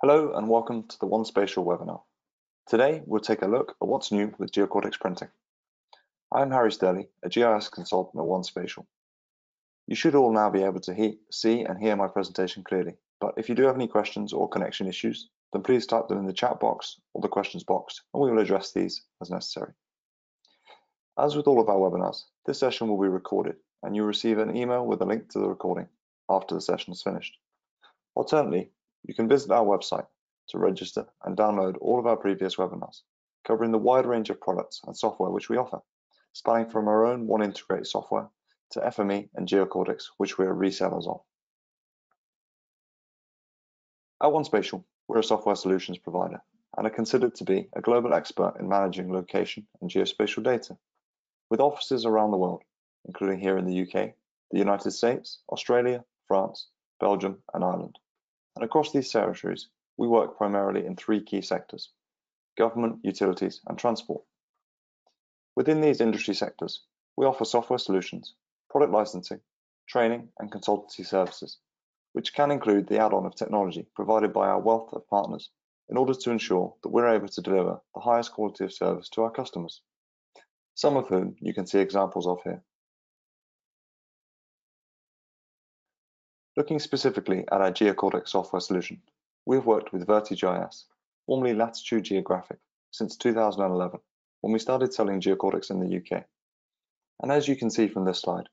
Hello and welcome to the One Spatial webinar. Today we'll take a look at what's new with Geocortex Printing. I'm Harry Sterling, a GIS consultant at One Spatial. You should all now be able to see and hear my presentation clearly, but if you do have any questions or connection issues, then please type them in the chat box or the questions box and we will address these as necessary. As with all of our webinars, this session will be recorded and you'll receive an email with a link to the recording after the session is finished. Alternately, you can visit our website to register and download all of our previous webinars, covering the wide range of products and software which we offer, spanning from our own One Integrate software to FME and Geocortex, which we are resellers of. At One Spatial, we're a software solutions provider and are considered to be a global expert in managing location and geospatial data, with offices around the world, including here in the UK, the United States, Australia, France, Belgium, and Ireland. And across these territories, we work primarily in three key sectors: government, utilities, and transport. Within these industry sectors, we offer software solutions, product licensing, training, and consultancy services, which can include the add-on of technology provided by our wealth of partners in order to ensure that we're able to deliver the highest quality of service to our customers, some of whom you can see examples of here. Looking specifically at our Geocortex software solution, we have worked with VertiGIS, formerly Latitude Geographic, since 2011, when we started selling Geocortex in the UK. And as you can see from this slide,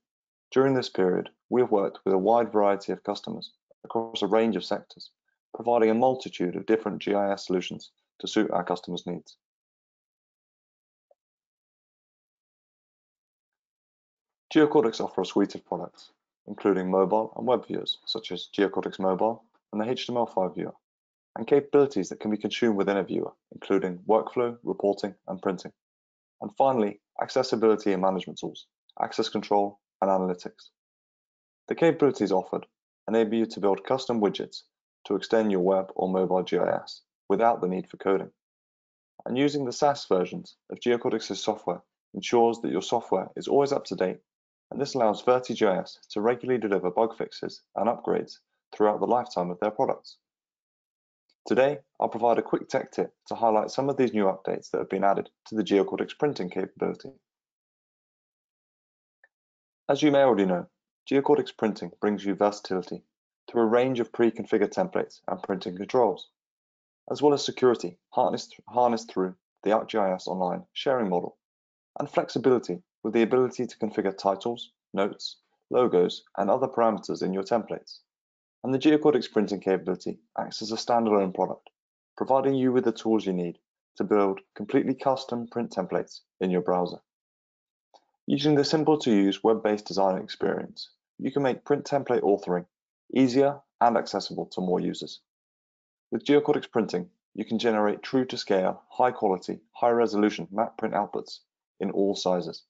during this period, we have worked with a wide variety of customers across a range of sectors, providing a multitude of different GIS solutions to suit our customers' needs. Geocortex offers a suite of products, including mobile and web viewers, such as Geocortex Mobile and the HTML5 viewer, and capabilities that can be consumed within a viewer, including workflow, reporting, and printing. And finally, accessibility and management tools, access control, and analytics. The capabilities offered enable you to build custom widgets to extend your web or mobile GIS without the need for coding. And using the SaaS versions of Geocortex's software ensures that your software is always up to date, and this allows VertiGIS to regularly deliver bug fixes and upgrades throughout the lifetime of their products. Today, I'll provide a quick tech tip to highlight some of these new updates that have been added to the Geocortex printing capability. As you may already know, Geocortex Printing brings you versatility through a range of pre-configured templates and printing controls, as well as security harnessed through the ArcGIS Online sharing model, and flexibility with the ability to configure titles, notes, logos, and other parameters in your templates. And the Geocortex printing capability acts as a standalone product, providing you with the tools you need to build completely custom print templates in your browser. Using the simple-to-use web-based design experience, you can make print template authoring easier and accessible to more users. With Geocortex printing, you can generate true-to-scale, high-quality, high-resolution map print outputs in all sizes.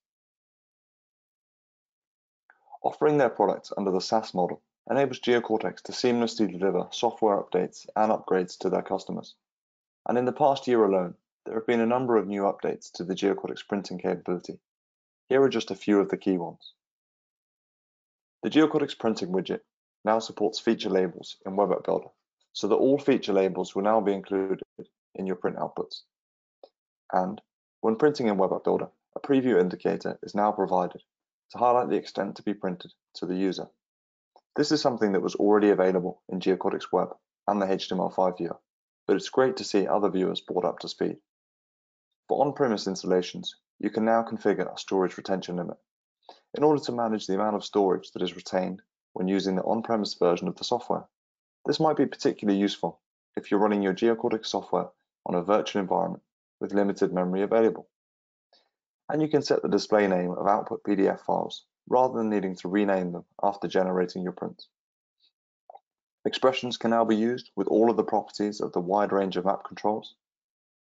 Offering their products under the SaaS model enables Geocortex to seamlessly deliver software updates and upgrades to their customers. And in the past year alone, there have been a number of new updates to the Geocortex printing capability. Here are just a few of the key ones. The Geocortex printing widget now supports feature labels in Web AppBuilder, so that all feature labels will now be included in your print outputs. And when printing in Web AppBuilder, a preview indicator is now provided to highlight the extent to be printed to the user. This is something that was already available in Geocortex Web and the HTML5 viewer, but it's great to see other viewers brought up to speed. For on-premise installations, you can now configure a storage retention limit in order to manage the amount of storage that is retained when using the on-premise version of the software. This might be particularly useful if you're running your Geocortex software on a virtual environment with limited memory available. And you can set the display name of output PDF files rather than needing to rename them after generating your print. Expressions can now be used with all of the properties of the wide range of map controls.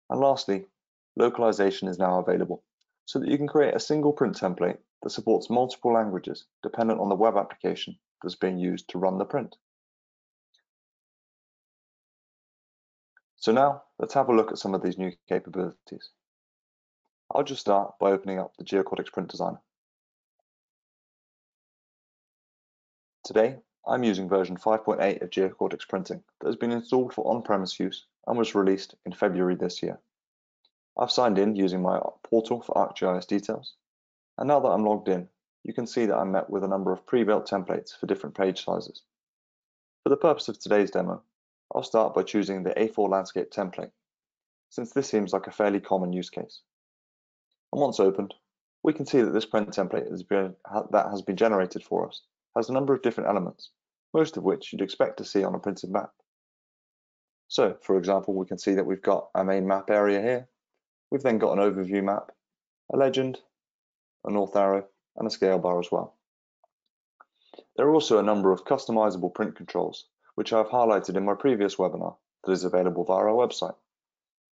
And lastly, localization is now available so that you can create a single print template that supports multiple languages dependent on the web application that's being used to run the print. So now let's have a look at some of these new capabilities. I'll just start by opening up the Geocortex Print Designer. Today, I'm using version 5.8 of Geocortex Printing that has been installed for on-premise use and was released in February this year. I've signed in using my portal for ArcGIS details, and now that I'm logged in, you can see that I'm met with a number of pre-built templates for different page sizes. For the purpose of today's demo, I'll start by choosing the A4 landscape template, since this seems like a fairly common use case. And once opened, we can see that this print template that has been generated for us has a number of different elements, most of which you'd expect to see on a printed map. So, for example, we can see that we've got our main map area here. We've then got an overview map, a legend, a north arrow, and a scale bar as well. There are also a number of customizable print controls, which I've highlighted in my previous webinar that is available via our website.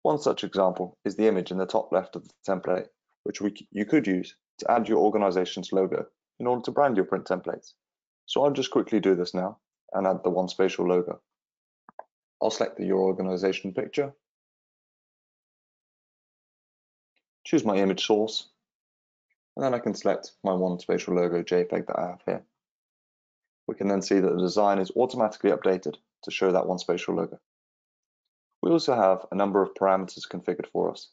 One such example is the image in the top left of the template, which you could use to add your organization's logo in order to brand your print templates. So I'll just quickly do this now and add the One Spatial logo. I'll select your organization picture, choose my image source, and then I can select my One Spatial logo JPEG that I have here. We can then see that the design is automatically updated to show that One Spatial logo. We also have a number of parameters configured for us,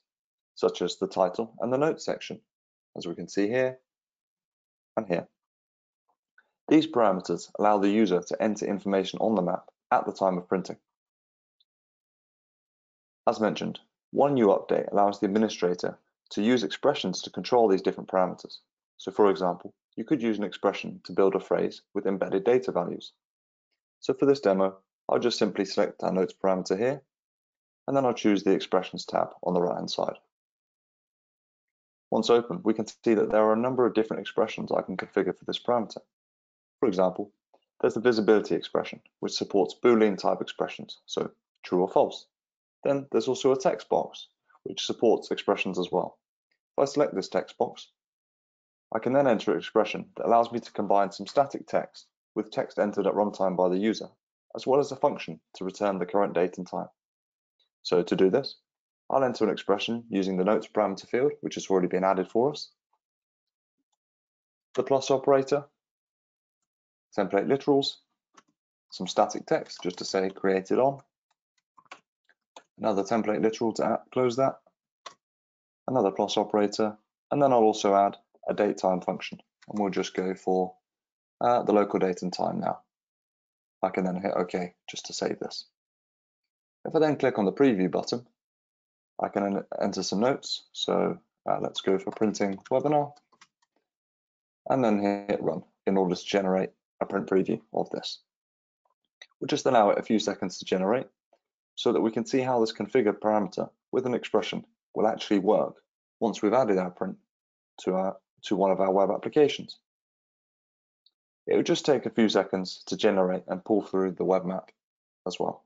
such as the title and the notes section, as we can see here and here. These parameters allow the user to enter information on the map at the time of printing. As mentioned, one new update allows the administrator to use expressions to control these different parameters. So for example, you could use an expression to build a phrase with embedded data values. So for this demo, I'll just simply select our notes parameter here, and then I'll choose the expressions tab on the right-hand side. Once open, we can see that there are a number of different expressions I can configure for this parameter. For example, there's the visibility expression, which supports Boolean type expressions, so true or false. Then there's also a text box, which supports expressions as well. If I select this text box, I can then enter an expression that allows me to combine some static text with text entered at runtime by the user, as well as a function to return the current date and time. So to do this, I'll enter an expression using the notes parameter field, which has already been added for us, the plus operator, template literals, some static text just to say created on, another template literal to close that, another plus operator, and then I'll also add a date time function, and we'll just go for the local date and time now. I can then hit OK just to save this. If I then click on the preview button, I can enter some notes. So let's go for printing webinar, and then hit run in order to generate a print preview of this. We'll just allow it a few seconds to generate so that we can see how this configured parameter with an expression will actually work once we've added our print to one of our web applications. It will just take a few seconds to generate and pull through the web map as well.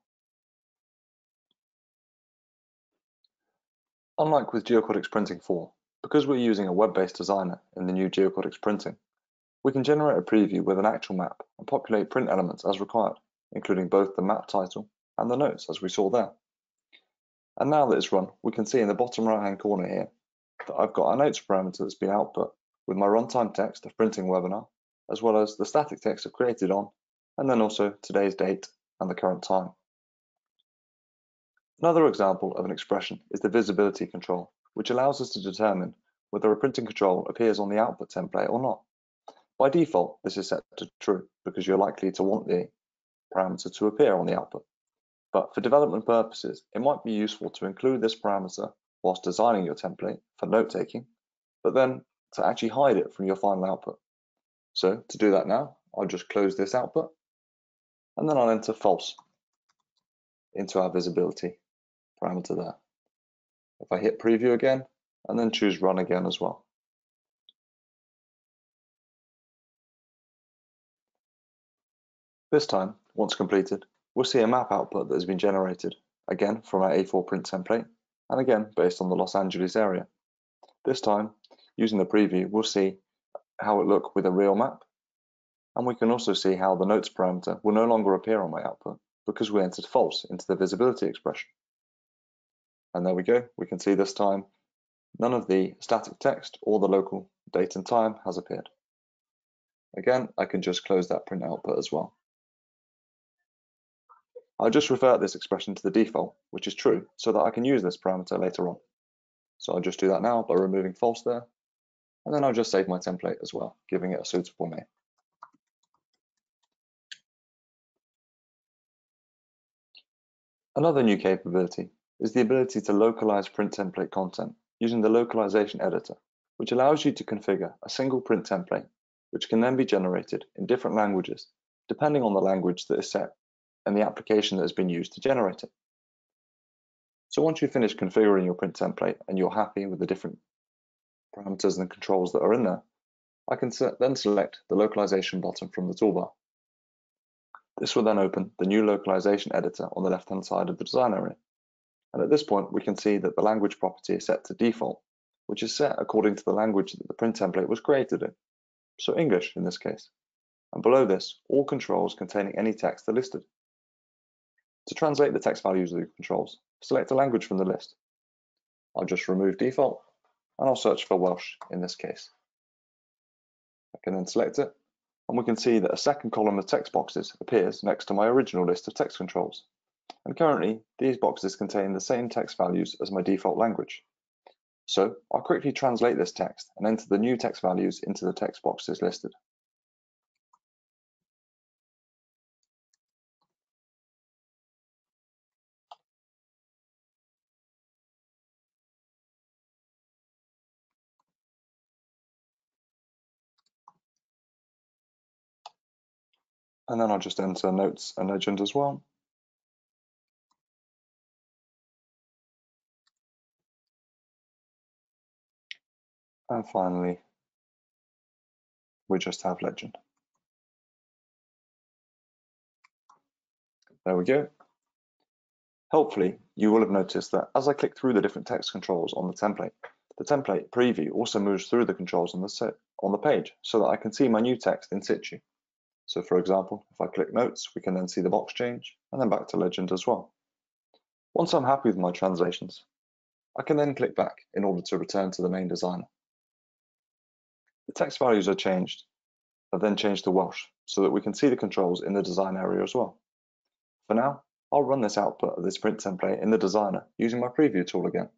Unlike with Geocortex Printing 4, because we're using a web-based designer in the new Geocortex Printing, we can generate a preview with an actual map and populate print elements as required, including both the map title and the notes as we saw there. And now that it's run, we can see in the bottom right-hand corner here that I've got our notes parameter that's been output with my runtime text of printing webinar, as well as the static text of created on, and then also today's date and the current time. Another example of an expression is the visibility control, which allows us to determine whether a printing control appears on the output template or not. By default, this is set to true because you're likely to want the parameter to appear on the output. But for development purposes, it might be useful to include this parameter whilst designing your template for note-taking, but then to actually hide it from your final output. So to do that now, I'll just close this output, and then I'll enter false into our visibility parameter there. If I hit preview again, and then choose run again as well. This time, once completed, we'll see a map output that has been generated, again from our A4 print template, and again based on the Los Angeles area. This time, using the preview, we'll see how it looks with a real map, and we can also see how the notes parameter will no longer appear on my output because we entered false into the visibility expression. And there we go, we can see this time none of the static text or the local date and time has appeared. Again, I can just close that print output as well. I'll just revert this expression to the default, which is true, so that I can use this parameter later on. So I'll just do that now by removing false there, and then I'll just save my template as well, giving it a suitable name. Another new capability is the ability to localize print template content using the localization editor, which allows you to configure a single print template, which can then be generated in different languages, depending on the language that is set and the application that has been used to generate it. So once you've finished configuring your print template and you're happy with the different parameters and controls that are in there, I can then select the localization button from the toolbar. This will then open the new localization editor on the left-hand side of the design area. And at this point, we can see that the language property is set to default, which is set according to the language that the print template was created in, so English in this case. And below this, all controls containing any text are listed. To translate the text values of the controls, select a language from the list. I'll just remove default, and I'll search for Welsh in this case. I can then select it, and we can see that a second column of text boxes appears next to my original list of text controls. And currently, these boxes contain the same text values as my default language. So I'll quickly translate this text and enter the new text values into the text boxes listed. And then I'll just enter notes and legend as well. And finally, we just have legend. There we go. Hopefully, you will have noticed that as I click through the different text controls on the template preview also moves through the controls on the page so that I can see my new text in situ. So for example, if I click notes, we can then see the box change and then back to legend as well. Once I'm happy with my translations, I can then click back in order to return to the main designer. The text values are then changed to Welsh so that we can see the controls in the design area as well. For now, I'll run this output of this print template in the designer using my preview tool again.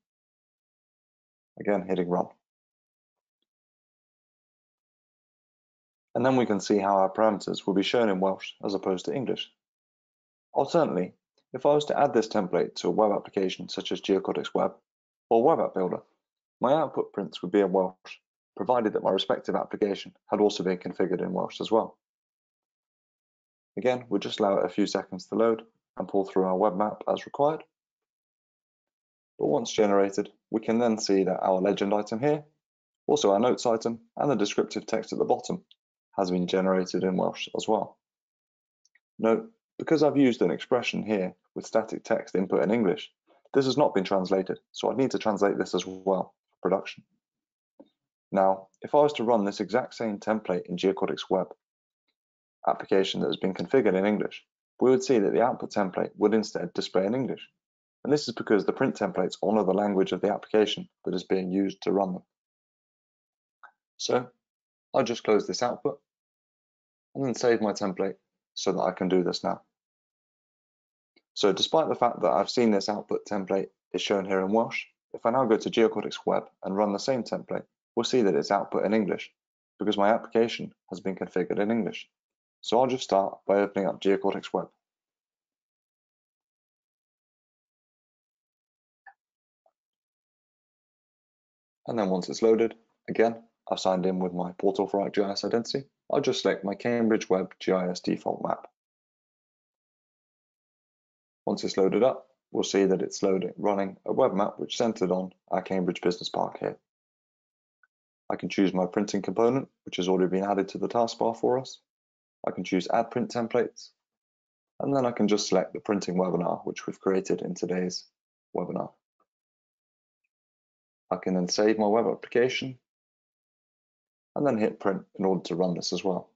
Again, hitting run. And then we can see how our parameters will be shown in Welsh as opposed to English. Alternately, if I was to add this template to a web application such as Geocortex Web or Web AppBuilder, my output prints would be in Welsh, provided that my respective application had also been configured in Welsh as well. Again, we'll just allow it a few seconds to load and pull through our web map as required. But once generated, we can then see that our legend item here, also our notes item, and the descriptive text at the bottom has been generated in Welsh as well. Note, because I've used an expression here with static text input in English, this has not been translated, so I'd need to translate this as well for production. Now, if I was to run this exact same template in Geocortex Web application that has been configured in English, we would see that the output template would instead display in English. And this is because the print templates honor the language of the application that is being used to run them. So I'll just close this output and then save my template so that I can do this now. So despite the fact that I've seen this output template is shown here in Welsh, if I now go to Geocortex Web and run the same template, we'll see that it's output in English because my application has been configured in English. So I'll just start by opening up Geocortex Web. And then once it's loaded, again, I've signed in with my Portal for ArcGIS identity. I'll just select my Cambridge Web GIS default map. Once it's loaded up, we'll see that it's running a web map which is centered on our Cambridge Business Park here. I can choose my printing component, which has already been added to the taskbar for us. I can choose Add Print Templates, and then I can just select the printing webinar, which we've created in today's webinar. I can then save my web application, and then hit print in order to run this as well,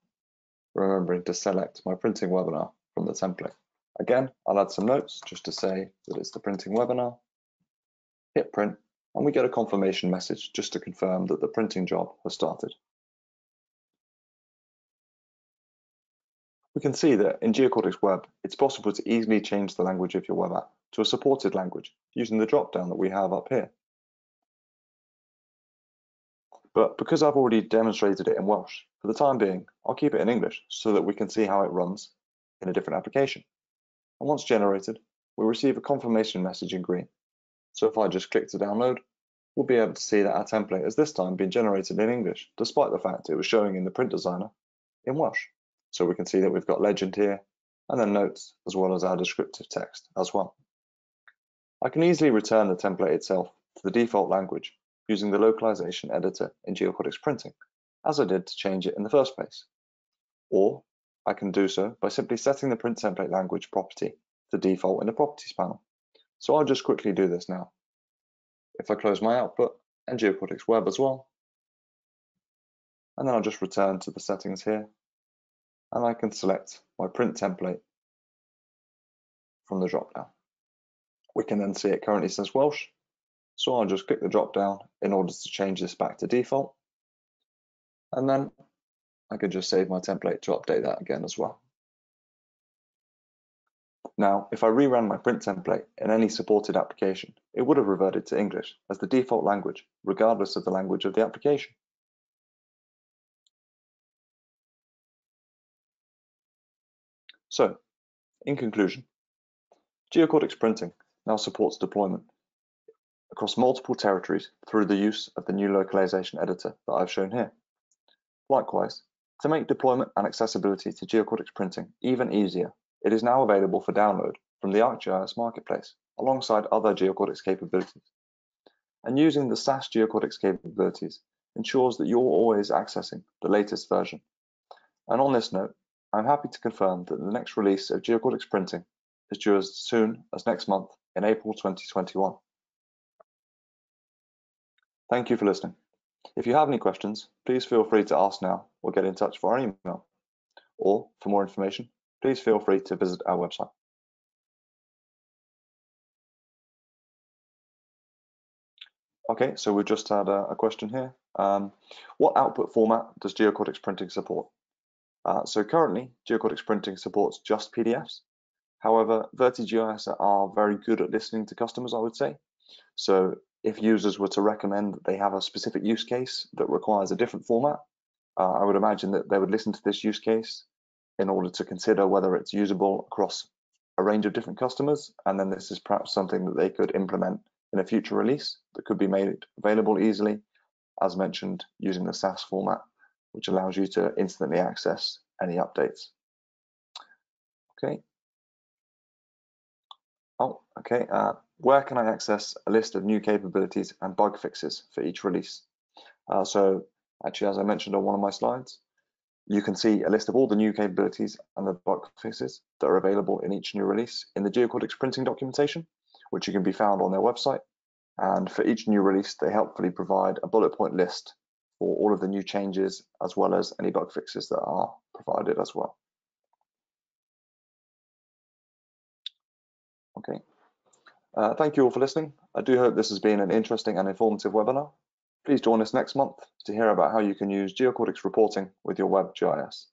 remembering to select my printing webinar from the template. Again, I'll add some notes just to say that it's the printing webinar, hit print, and we get a confirmation message just to confirm that the printing job has started. We can see that in Geocortex Web, it's possible to easily change the language of your web app to a supported language using the drop-down that we have up here. But because I've already demonstrated it in Welsh, for the time being, I'll keep it in English so that we can see how it runs in a different application. And once generated, we'll receive a confirmation message in green. So if I just click to download, we'll be able to see that our template has this time been generated in English, despite the fact it was showing in the print designer in Welsh. So we can see that we've got legend here, and then notes, as well as our descriptive text as well. I can easily return the template itself to the default language using the localization editor in Geocortex Printing, as I did to change it in the first place. Or I can do so by simply setting the print template language property to default in the properties panel. So I'll just quickly do this now. If I close my output and Geocortex Web as well, and then I'll just return to the settings here, and I can select my print template from the drop-down. We can then see it currently says Welsh, so I'll just click the drop-down in order to change this back to default, and then I could just save my template to update that again as well. Now, if I rerun my print template in any supported application, it would have reverted to English as the default language, regardless of the language of the application. So, in conclusion, Geocortex Printing now supports deployment across multiple territories through the use of the new localization editor that I've shown here. Likewise, to make deployment and accessibility to Geocortex Printing even easier, it is now available for download from the ArcGIS marketplace alongside other Geocortex capabilities. And using the SaaS Geocortex capabilities ensures that you're always accessing the latest version. And on this note, I'm happy to confirm that the next release of Geocortex Printing is due as soon as next month in April 2021. Thank you for listening. If you have any questions, please feel free to ask now or get in touch via email. Or for more information, please feel free to visit our website. Okay, so we've just had a question here. What output format does Geocortex Printing support? So currently, Geocortex Printing supports just PDFs. However, VertiGIS are very good at listening to customers, I would say. So if users were to recommend that they have a specific use case that requires a different format, I would imagine that they would listen to this use case in order to consider whether it's usable across a range of different customers, and then this is perhaps something that they could implement in a future release that could be made available easily, as mentioned, using the SaaS format, which allows you to instantly access any updates. Okay. Where can I access a list of new capabilities and bug fixes for each release? So actually, as I mentioned on one of my slides, you can see a list of all the new capabilities and the bug fixes that are available in each new release in the Geocortex Printing documentation, which can be found on their website. And for each new release, they helpfully provide a bullet point list for all of the new changes, as well as any bug fixes that are provided as well. Okay. Thank you all for listening. I do hope this has been an interesting and informative webinar. Please join us next month to hear about how you can use Geocortex reporting with your web GIS.